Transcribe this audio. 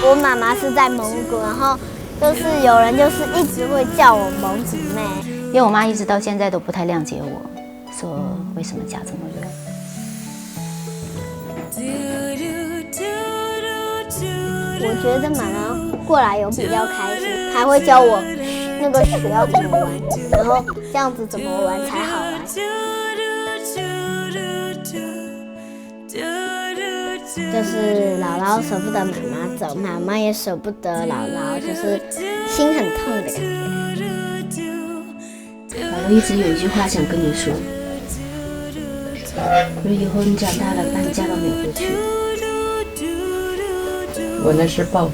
我妈妈是在蒙古，然后就是有人就是一直会叫我蒙古妹，因为我妈一直到现在都不太谅解我，说为什么嫁这么远。我觉得妈妈过来有比较开心，还会教我那个水要怎么玩，然后这样子怎么玩才好玩。就是姥姥舍不得妈妈走，妈妈也舍不得姥姥，就是心很痛的感觉。姥姥一直有一句话想跟你说，说以后你长大了搬家到美国去。我那是报复。